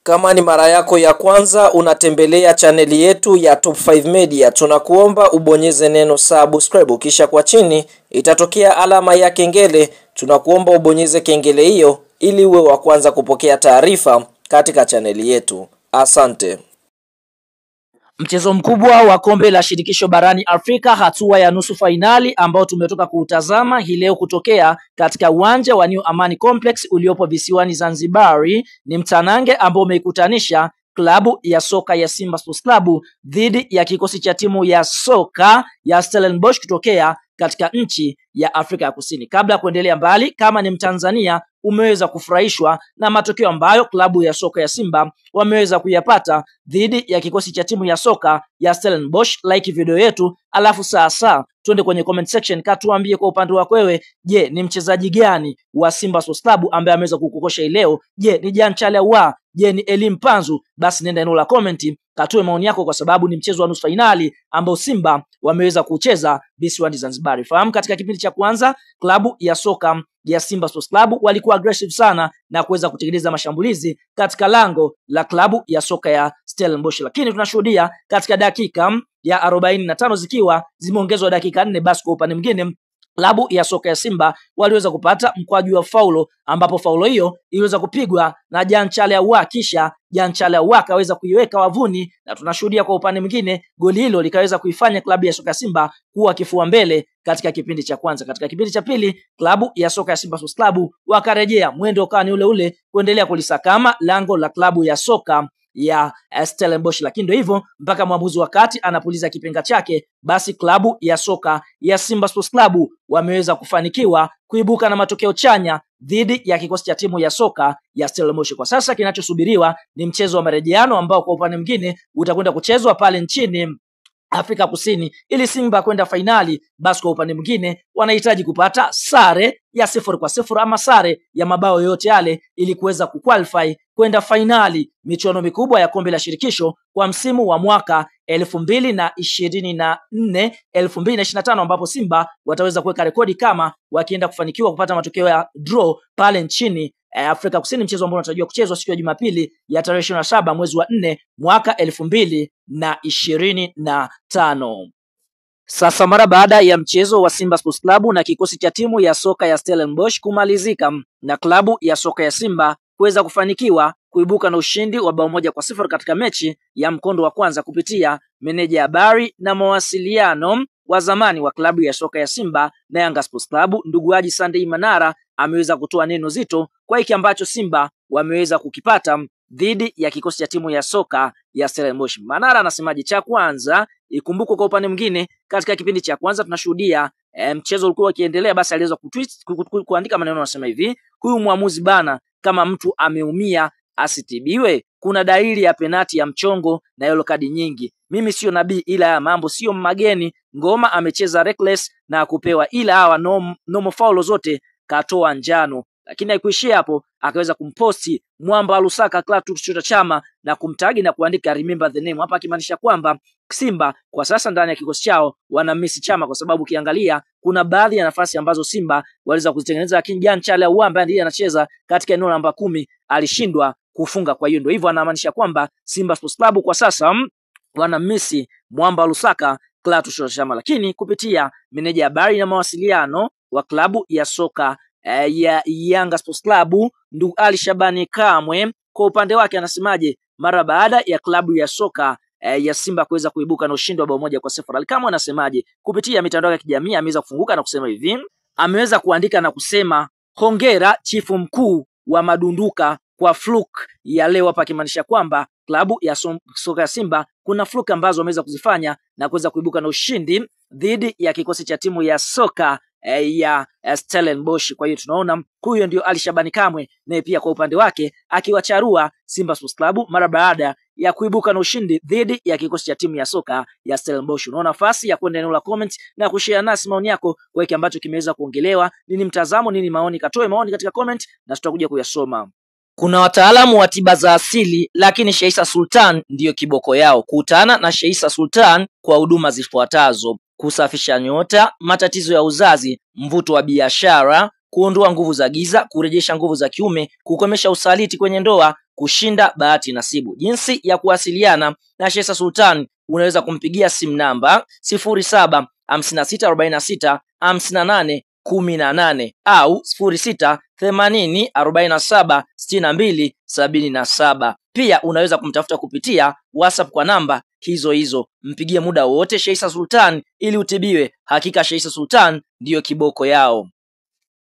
Kama ni mara yako ya kwanza unatembelea chaneli yetu ya Top 5 Media, tunakuomba ubonyeze neno subscribe, kisha kwa chini itatokea alama ya kengele. Tunakuomba ubonyeze kengele hiyo ili uwe wa kwanza kupokea taarifa katika chaneli yetu. Asante. Mchezo mkubwa wa kombe la shirikisho barani Afrika, hatua ya nusu fainali ambao tumetoka kuutazama hii leo kutokea katika uwanja wa New Amani Complex uliopo visiwani Zanzibari, ni mtanange ambao umeikutanisha klabu ya soka ya Simba Sports Club dhidi ya kikosi cha timu ya soka ya Stellenbosch kutokea katika nchi ya Afrika ya Kusini. Kabla ya kuendelea mbali, kama ni Mtanzania umeweza kufurahishwa na matokeo ambayo klabu ya soka ya Simba wameweza kuyapata dhidi ya kikosi cha timu ya soka ya Stellenbosch, like video yetu, alafu sasa twende kwenye comment section katuambie kwa upande wako wewe, je, ni mchezaji gani wa Simba Sports Club ambaye ameweza kukukosha leo? Je, ni Jean Charles Ahoua? Je, ni Elie Mpanzu? Basi nenda eneo la comment katoe maoni yako, kwa sababu ni mchezo wa nusu finali ambao Simba wameweza kucheza visiwani Zanzibar. Fahamu katika kipindi cha kwanza klabu ya soka ya Simba Sports Club walikuwa aggressive sana na kuweza kutekeleza mashambulizi katika lango la klabu ya soka ya Stellenbosch, lakini tunashuhudia katika dakika ya 45 zikiwa zimeongezwa dakika 4, basi kwa upande mwingine klabu ya soka ya Simba waliweza kupata mkwaju wa faulo, ambapo faulo hiyo iliweza kupigwa na Jean Charles Ahoua, kisha Jean Charles Ahoua akaweza kuiweka wavuni, na tunashuhudia kwa upande mwingine goli hilo likaweza kuifanya klabu ya soka ya Simba kuwa kifua mbele katika kipindi cha kwanza. Katika kipindi cha pili klabu ya soka ya Simba Sports Club wakarejea, mwendo ukawa ni ule ule kuendelea kulisakama lango la klabu ya soka ya Stellenbosch, lakini ndio hivyo mpaka mwamuzi wakati anapuliza kipenga chake, basi klabu ya soka ya Simba Sports Club wameweza kufanikiwa kuibuka na matokeo chanya dhidi ya kikosi cha timu ya soka ya Stellenbosch. Kwa sasa kinachosubiriwa ni mchezo wa marejeano ambao kwa upande mwingine utakwenda kuchezwa pale nchini Afrika Kusini ili Simba kwenda fainali. Basi kwa upande mwingine wanahitaji kupata sare ya 0-0 ama sare ya mabao yote yale ili kuweza kuqualify kwenda fainali michuano mikubwa ya kombe la shirikisho kwa msimu wa mwaka 2024 2025, ambapo Simba wataweza kuweka rekodi kama wakienda kufanikiwa kupata matokeo ya draw pale nchini Afrika Kusini, mchezo ambao unatarajiwa kuchezwa siku ya Jumapili ya tarehe 27 mwezi wa 4 mwaka 2025. Sasa mara baada ya mchezo wa Simba Sports Club na kikosi cha timu ya soka ya Stellenbosch kumalizika na klabu ya soka ya Simba kuweza kufanikiwa kuibuka na ushindi wa bao 1-0 katika mechi ya mkondo wa kwanza, kupitia meneja habari na mawasiliano wa zamani wa klabu ya soka ya Simba na Yanga Sports Club, ndugu Haji Sunday Manara ameweza kutoa neno zito kwa hiki ambacho Simba wameweza kukipata dhidi ya kikosi cha timu ya soka ya Stellenbosch. Manara anasemaje? Cha kwanza, ikumbukwe kwa upande mwingine katika kipindi cha kwanza tunashuhudia mchezo ulikuwa ukiendelea, basi aliweza kuandika maneno yanasema hivi: huyu muamuzi bana, kama mtu ameumia asitibiwe, kuna dalili ya penati ya mchongo na yellow kadi nyingi. Mimi sio nabii, ila ya mambo sio mageni. Ngoma amecheza reckless na kupewa, ila hawa normal foul zote katoa njano. Lakini haikuishia hapo, akaweza kumposti mwamba Lusaka Clatous Chama na kumtagi na kuandika remember the name, hapa akimaanisha kwamba Simba kwa sasa ndani ya kikosi chao wana miss Chama, kwa sababu ukiangalia kuna baadhi ya nafasi ambazo Simba waliweza kuzitengeneza, lakini Jean Charles Ahoua ambaye ndiye anacheza katika eneo namba 10 alishindwa kufunga. Kwa hiyo ndio hivyo anamaanisha kwamba Simba Sports Club kwa sasa wana miss mwamba Lusaka Clatous Chama. Lakini kupitia meneja habari na mawasiliano wa klabu ya soka ya Yanga Sports Club, ndugu Ali Shabani Kamwe, kwa upande wake anasemaje mara baada ya klabu ya soka ya Simba kuweza kuibuka na ushindi wa bao 1-0? Ali Kamwe anasemaje? Kupitia mitandao ya kijamii ameweza kufunguka na kusema hivi, ameweza kuandika na kusema, hongera chifu mkuu wa madunduka kwa fluke ya leo, hapa akimaanisha kwamba klabu ya soka ya Simba kuna fluke ambazo wameweza kuzifanya na kuweza kuibuka na ushindi dhidi ya kikosi cha timu ya soka ya Stellenbosch. Kwa hiyo tunaona huyo ndio Ali Shabani Kamwe, naye pia kwa upande wake akiwacharua Simba Sports Club mara baada ya kuibuka na ushindi dhidi ya kikosi cha timu ya soka ya Stellenbosch. Unaona nafasi ya kwenda eneo la comment na kushare nasi maoni yako kwa hiki ambacho kimeweza kuongelewa. Nini mtazamo, nini maoni? Katoe maoni katika comment na tutakuja kuyasoma. Kuna wataalamu wa tiba za asili, lakini Sheikh Issa Sultan ndiyo kiboko yao. Kutana na Sheikh Issa Sultan kwa huduma zifuatazo: kusafisha nyota, matatizo ya uzazi, mvuto wa biashara, kuondoa nguvu za giza, kurejesha nguvu za kiume, kukomesha usaliti kwenye ndoa, kushinda bahati nasibu. Jinsi ya kuwasiliana na Sheisa Sultan, unaweza kumpigia simu namba 0756465818 au 0680476277. Pia unaweza kumtafuta kupitia WhatsApp kwa namba hizo hizo. Mpigie muda wote Sheisa Sultan ili utibiwe. Hakika Sheisa Sultan ndiyo kiboko yao.